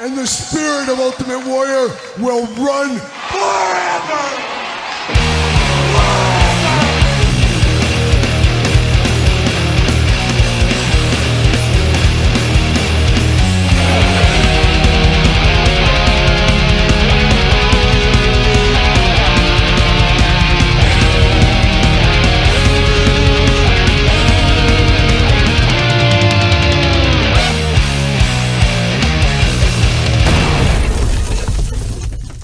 and the spirit of Ultimate Warrior will run forever!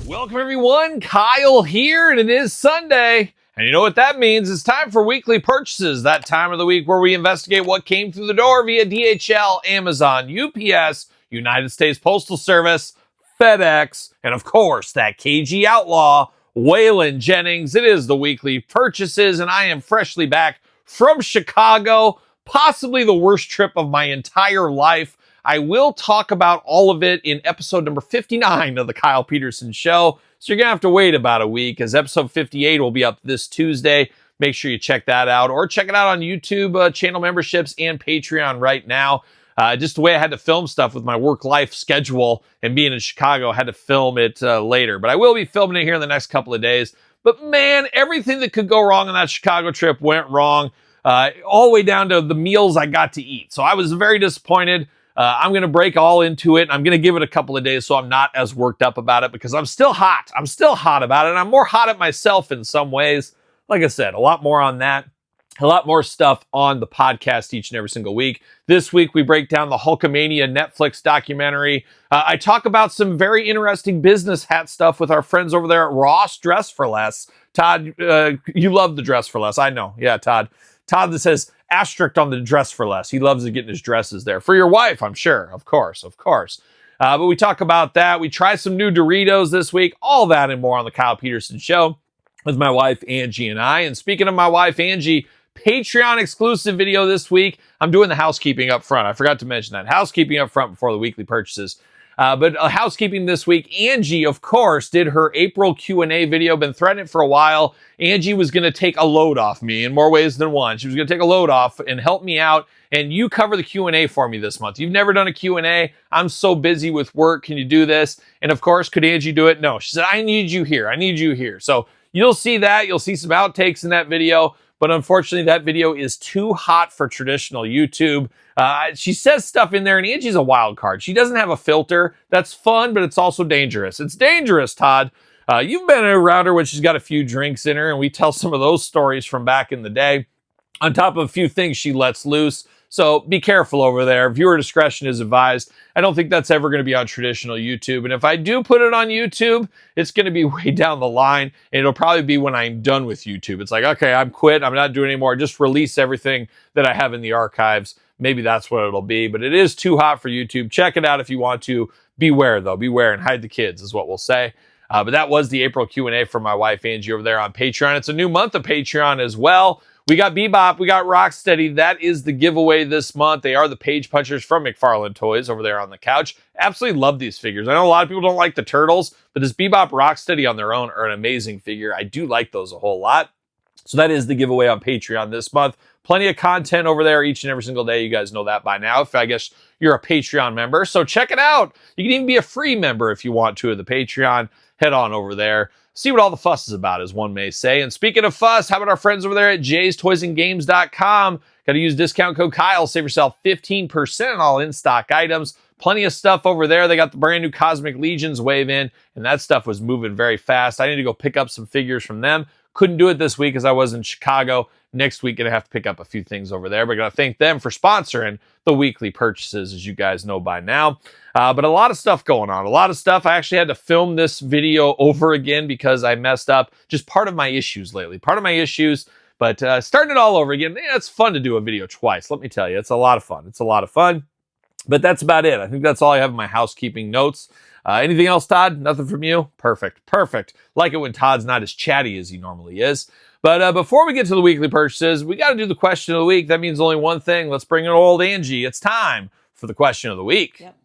Welcome everyone, Kyle here, and it is Sunday. And you know what that means? It's time for weekly purchases, that time of the week where we investigate what came through the door via DHL, Amazon, UPS, United States Postal Service, FedEx, and of course, that KG outlaw, Waylon Jennings. It is the weekly purchases, and I am freshly back from Chicago, possibly the worst trip of my entire life. I will talk about all of it in episode number 59 of the Kyle Peterson Show. So you're going to have to wait about a week, as episode 58 will be up this Tuesday. Make sure you check that out, or check it out on YouTube, channel memberships, and Patreon right now. Just the way I had to film stuff with my work-life schedule and being in Chicago, I had to film it later. But I will be filming it here in the next couple of days. But man, everything that could go wrong on that Chicago trip went wrong, all the way down to the meals I got to eat. So I was very disappointed. I'm going to break all into it. I'm going to give it a couple of days so I'm not as worked up about it, because I'm still hot. I'm still hot about it. And I'm more hot at myself in some ways. Like I said, a lot more on that. A lot more stuff on the podcast each and every single week. This week, we break down the Hulkamania Netflix documentary. I talk about some very interesting business hat stuff with our friends over there at Ross Dress for Less. Todd, you love the Dress for Less. I know. Yeah, Todd. Todd that says asterisk on the Dress for Less. He loves getting his dresses there. For your wife, I'm sure. Of course. But we talk about that. We try some new Doritos this week. All that and more on the Kyle Peterson Show with my wife, Angie, and I. And speaking of my wife, Angie, Patreon exclusive video this week. I'm doing the housekeeping up front. I forgot to mention that. Housekeeping up front before the weekly purchases. But housekeeping this week, Angie, of course, did her April Q&A video. Been threatening it for a while. Angie was going to take a load off me in more ways than one. She was going to take a load off and help me out. And you cover the Q&A for me this month. You've never done a Q&A. I'm so busy with work. Can you do this? And of course, could Angie do it? No. She said, I need you here. I need you here. So you'll see that. You'll see some outtakes in that video. But unfortunately, that video is too hot for traditional YouTube. She says stuff in there, and Angie's a wild card. She doesn't have a filter. That's fun, but it's also dangerous. It's dangerous, Todd. You've been around her when she's got a few drinks in her, and we tell some of those stories from back in the day, on top of a few things she lets loose. So be careful over there. Viewer discretion is advised. I don't think that's ever going to be on traditional YouTube. And if I do put it on YouTube, it's going to be way down the line. And it'll probably be when I'm done with YouTube. It's like, okay, I'm quit. I'm not doing it anymore. Just release everything that I have in the archives. Maybe that's what it'll be. But it is too hot for YouTube. Check it out if you want to. Beware, though. Beware and hide the kids is what we'll say. But that was the April Q&A for my wife, Angie, over there on Patreon. It's a new month of Patreon as well. We got Bebop, we got Rocksteady. That is the giveaway this month. They are the Page Punchers from McFarlane Toys over there on the couch. Absolutely love these figures. I know a lot of people don't like the Turtles, but this Bebop, Rocksteady on their own are an amazing figure. I do like those a whole lot. So that is the giveaway on Patreon this month. Plenty of content over there each and every single day. You guys know that by now, if I guess you're a Patreon member. So check it out. You can even be a free member if you want to of the Patreon. Head on over there. See what all the fuss is about, as one may say. And speaking of fuss, how about our friends over there at jaystoysandgames.com? Got to use discount code Kyle. Save yourself 15% on all in-stock items. Plenty of stuff over there. They got the brand new Cosmic Legions wave in, and that stuff was moving very fast. I need to go pick up some figures from them. Couldn't do it this week as I was in Chicago. Next week, going to have to pick up a few things over there. But got to thank them for sponsoring the weekly purchases, as you guys know by now. But a lot of stuff going on. A lot of stuff. I actually had to film this video over again because I messed up. Just part of my issues lately. Part of my issues. But starting it all over again, it's fun to do a video twice. Let me tell you, it's a lot of fun. It's a lot of fun. But that's about it. I think that's all I have in my housekeeping notes. Anything else, Todd? Nothing from you? Perfect. Like it when Todd's not as chatty as he normally is. But before we get to the weekly purchases, we got to do the question of the week. That means only one thing. Let's bring in old Angie. It's time for the question of the week. Yep.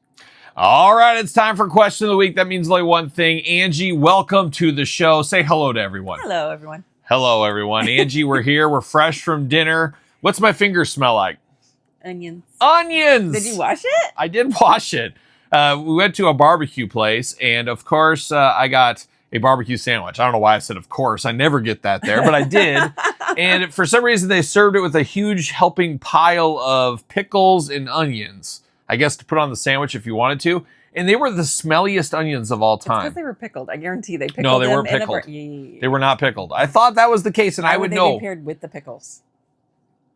All right, it's time for question of the week. That means only one thing. Angie, welcome to the show. Say hello to everyone. Hello, everyone. Hello, everyone. Angie, we're here. We're fresh from dinner. What's my fingers smell like? Onions. Onions! Did you wash it? I did wash it. We went to a barbecue place, and of course, I got a barbecue sandwich. I don't know why I said of course. I never get that there, but I did. And for some reason, they served it with a huge helping pile of pickles and onions, I guess to put on the sandwich if you wanted to. And they were the smelliest onions of all time. Because they were pickled. I guarantee they pickled No, they them weren't in the pickled. Yeah. They were not pickled. I thought that was the case, and Why I would they know. be paired with the pickles?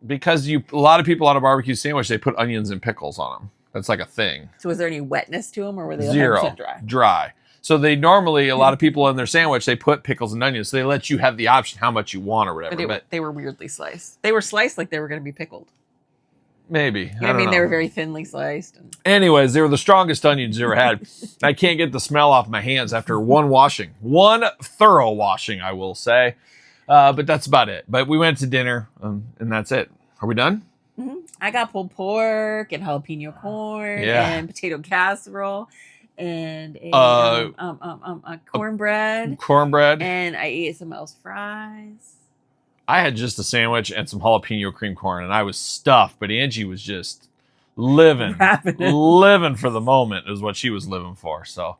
Because a lot of people on a barbecue sandwich, they put onions and pickles on them. That's like a thing. So was there any wetness to them, or were they 0 dry? Dry. So they normally, a lot of people in their sandwich, they put pickles and onions. So they let you have the option how much you want or whatever. But they were weirdly sliced. They were sliced like they were going to be pickled. Maybe. You know what I mean? They were very thinly sliced. Anyways, they were the strongest onions you ever had. I can't get the smell off my hands after one washing. One thorough washing, I will say. But that's about it. But we went to dinner, and that's it. Are we done? Mm-hmm. I got pulled pork and jalapeno corn Yeah. and potato casserole and a cornbread. Cornbread. And I ate some else fries. I had just a sandwich and some jalapeno cream corn, and I was stuffed. But Angie was just living for the moment is what she was living for. So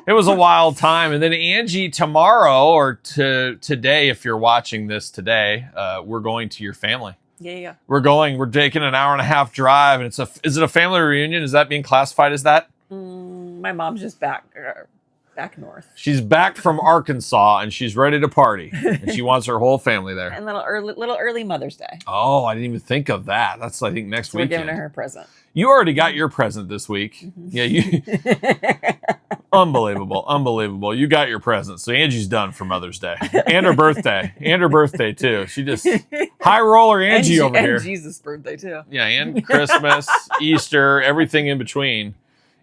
it was a wild time. And then Angie, tomorrow or today, if you're watching this today, we're going to your family. Yeah. We're taking an hour and a half drive, and is it a family reunion? Is that being classified as that? My mom's just back north. She's back from Arkansas, and she's ready to party, and she wants her whole family there. And little early Mother's Day. Oh, I didn't even think of that. That's, I think, next So we're weekend. giving her a present. You already got your present this week. Mm-hmm. Yeah, you. Unbelievable. You got your present. So Angie's done for Mother's Day and her birthday too. She just high roller Angie over here. And Jesus' birthday too. Yeah, and Christmas, Easter, everything in between.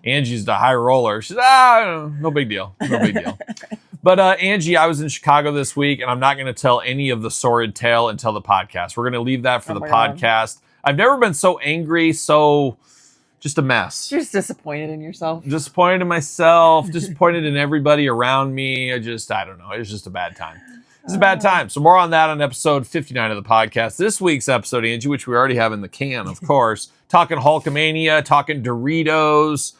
Angie's the high roller. She's no big deal. But Angie, I was in Chicago this week, and I'm not going to tell any of the sordid tale until the podcast. We're going to leave that for the podcast. Don't. I've never been so angry, so just a mess. You're just disappointed in yourself. Disappointed in myself, disappointed in everybody around me. I don't know. It was just a bad time. It's a bad time. So more on that on episode 59 of the podcast. This week's episode, Angie, which we already have in the can, of course, talking Hulkamania, talking Doritos.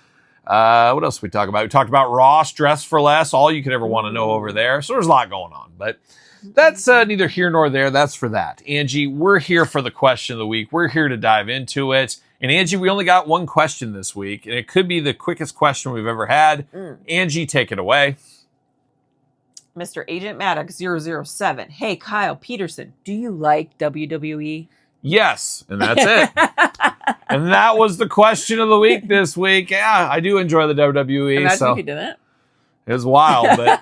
What else did we talk about? We talked about Ross, Dress for Less, all you could ever want to know over there. So there's a lot going on, but that's neither here nor there. That's for that. Angie, we're here for the question of the week. We're here to dive into it. And Angie, we only got one question this week, and it could be the quickest question we've ever had. Angie, take it away. Mr. Agent Maddox 007. Hey, Kyle Peterson, do you like WWE? Yes, and that's it. And that was the question of the week this week. Yeah, I do enjoy the WWE. Imagine if you didn't. It was wild, but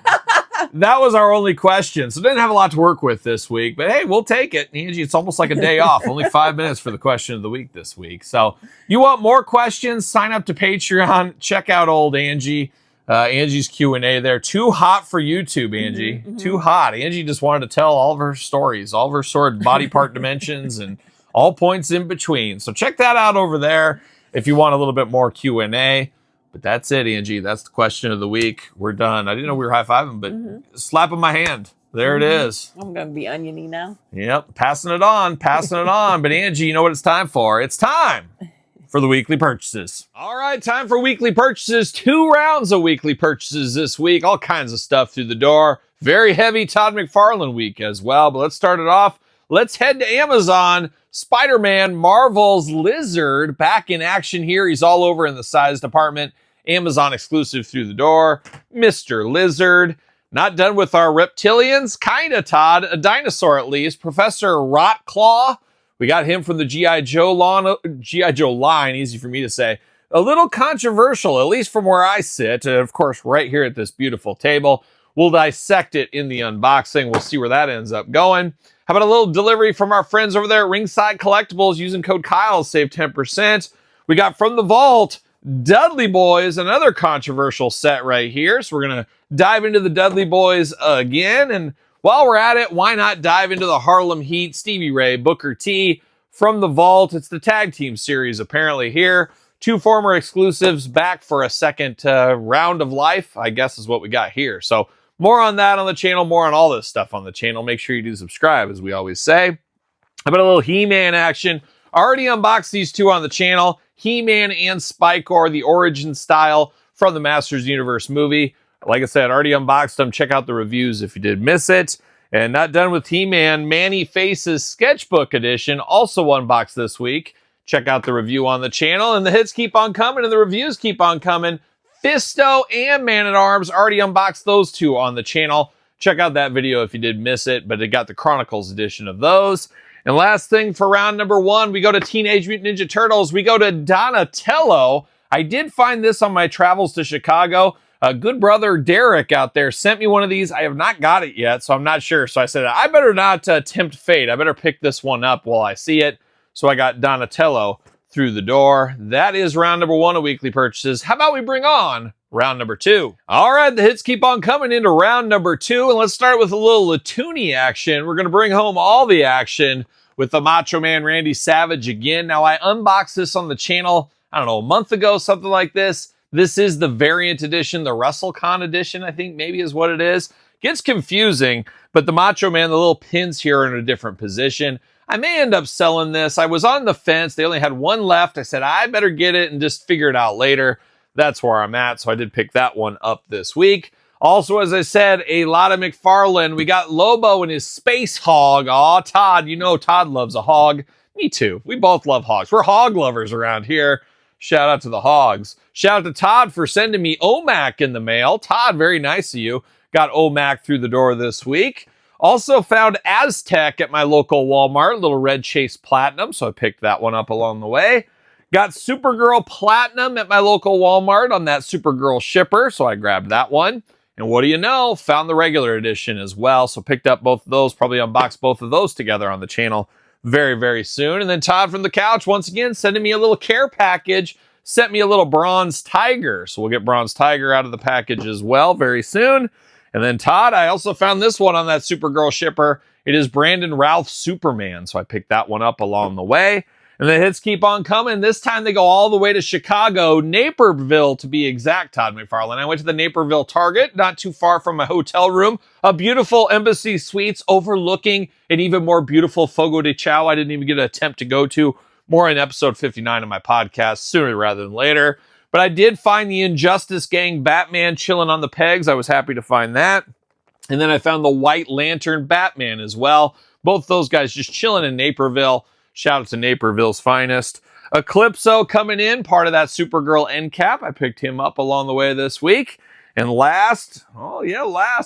that was our only question. So didn't have a lot to work with this week, but hey, we'll take it. Angie, it's almost like a day off. Only 5 minutes for the question of the week this week. So you want more questions? Sign up to Patreon. Check out old Angie. Angie's Q&A there. Too hot for YouTube, Angie. Mm-hmm. Too hot. Angie just wanted to tell all of her stories, all of her sort of body part dimensions, and all points in between. So check that out over there if you want a little bit more Q&A. But that's it, Angie. That's the question of the week. We're done. I didn't know we were high-fiving, but slapping my hand. There it is. I'm going to be oniony now. Yep. Passing it on. But Angie, you know what it's time for? It's time for the weekly purchases. All right, time for weekly purchases. 2 rounds of weekly purchases this week. All kinds of stuff through the door. Very heavy Todd McFarlane week as well. But let's start it off. Let's head to Amazon. Spider-Man, Marvel's Lizard, back in action here. He's all over in the size department. Amazon exclusive through the door. Mr. Lizard. Not done with our reptilians? Kinda, Todd. A dinosaur, at least. Professor Rotclaw. We got him from the G.I. Joe line. Easy for me to say. A little controversial, at least from where I sit. And of course, right here at this beautiful table. We'll dissect it in the unboxing. We'll see where that ends up going. How about a little delivery from our friends over there at Ringside Collectibles using code Kyle, save 10%. We got from the vault, Dudley Boys, another controversial set right here. So we're going to dive into the Dudley Boys again. And while we're at it, why not dive into the Harlem Heat, Stevie Ray, Booker T from the vault. It's the tag team series apparently here. 2 former exclusives back for a second round of life, I guess is what we got here. So more on that on the channel, more on all this stuff on the channel. Make sure you do subscribe, as we always say. How about a little He-Man action? Already unboxed these 2 on the channel. He-Man and Spikor, the Origin style from the Masters Universe movie. Like I said, already unboxed them. Check out the reviews if you did miss it. And not done with He-Man, Manny Faces Sketchbook Edition, also unboxed this week. Check out the review on the channel. And the hits keep on coming and the reviews keep on coming. Fisto and Man-at-Arms, already unboxed those two on the channel. Check out that video if you did miss it, but it got the Chronicles edition of those. And last thing for round number 1, we go to Teenage Mutant Ninja Turtles. We go to Donatello. I did find this on my travels to Chicago. A good brother Derek out there sent me one of these. I have not got it yet, so I'm not sure. So I said, I better not tempt fate. I better pick this one up while I see it. So I got Donatello through the door. That is round number 1 of weekly purchases. How about we bring on round number 2? All right, the hits keep on coming into round number 2. And let's start with a little Latoonie action. We're going to bring home all the action with the Macho Man Randy Savage again. Now, I unboxed this on the channel, I don't know, a month ago, something like this. This is the variant edition, the WrestleCon edition, I think maybe is what it is. Gets confusing, but the Macho Man, the little pins here are in a different position. I may end up selling this. I was on the fence. They only had one left. I said, I better get it and just figure it out later. That's where I'm at. So I did pick that one up this week. Also, as I said, a lot of McFarlane. We got Lobo and his space hog. Aw, Todd, you know Todd loves a hog. Me too. We both love hogs. We're hog lovers around here. Shout out to the hogs. Shout out to Todd for sending me OMAC in the mail. Todd, very nice of you. Got OMAC through the door this week. Also found Aztec at my local Walmart, little red chase platinum, so I picked that one up along the way. Got Supergirl Platinum at my local Walmart on that Supergirl shipper, so I grabbed that one. And what do you know? Found the regular edition as well, so picked up both of those, probably unboxed both of those together on the channel very, very soon. And then Todd from the couch, once again, sending me a little care package, sent me a little Bronze Tiger. So we'll get Bronze Tiger out of the package as well very soon. And then Todd, I also found this one on that Supergirl shipper. It is Brandon Routh Superman. So I picked that one up along the way. And the hits keep on coming. This time they go all the way to Chicago, Naperville to be exact, Todd McFarlane. I went to the Naperville Target, not too far from my hotel room. A beautiful Embassy Suites overlooking an even more beautiful Fogo de Chao I didn't even get an attempt to go to. More in episode 59 of my podcast, sooner rather than later. But I did find the Injustice Gang Batman chilling on the pegs. I was happy to find that. And then I found the White Lantern Batman as well. Both those guys just chilling in Naperville. Shout out to Naperville's finest. Eclipso coming in, part of that Supergirl end cap. I picked him up along the way this week. And last, I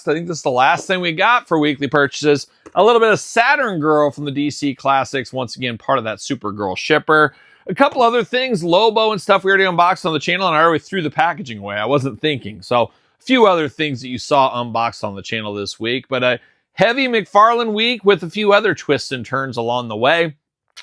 think this is the last thing we got for weekly purchases. A little bit of Saturn Girl from the DC Classics. Once again, part of that Supergirl shipper. A couple other things, Lobo and stuff we already unboxed on the channel, and I already threw the packaging away. I wasn't thinking. So a few other things that you saw unboxed on the channel this week. But a heavy McFarlane week with a few other twists and turns along the way.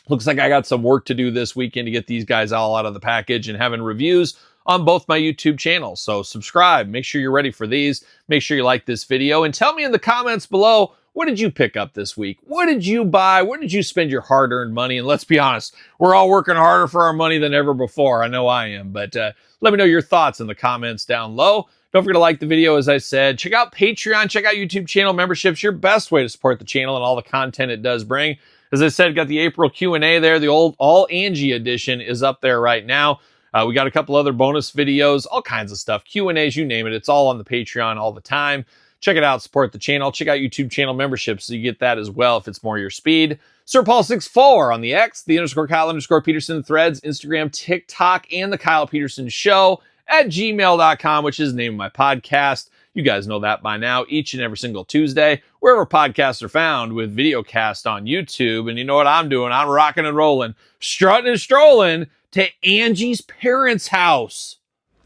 Looks like I got some work to do this weekend to get these guys all out of the package and having reviews on both my YouTube channels. So subscribe, make sure you're ready for these. Make sure you like this video and tell me in the comments below, what did you pick up this week? What did you buy? Where did you spend your hard-earned money? And let's be honest, we're all working harder for our money than ever before. I know I am, but let me know your thoughts in the comments down low. Don't forget to like the video, as I said. Check out Patreon, check out YouTube channel memberships, your best way to support the channel and all the content it does bring. As I said, got the April Q&A there. The old All Angie edition is up there right now. We got a couple other bonus videos, all kinds of stuff. Q&As, you name it. It's all on the Patreon all the time. Check it out. Support the channel. Check out YouTube channel memberships so you get that as well if it's more your speed. Sir Paul64 on the X, the _Kyle_Peterson threads, Instagram, TikTok, and the Kyle Peterson Show at gmail.com, which is the name of my podcast. You guys know that by now, each and every single Tuesday, wherever podcasts are found with videocast on YouTube. And you know what I'm doing? I'm rocking and rolling, strutting and strolling to Angie's parents' house.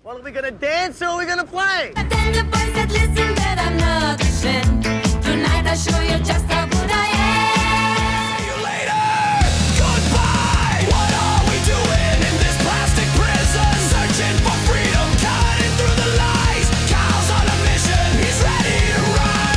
Well, are we gonna dance or are we gonna play?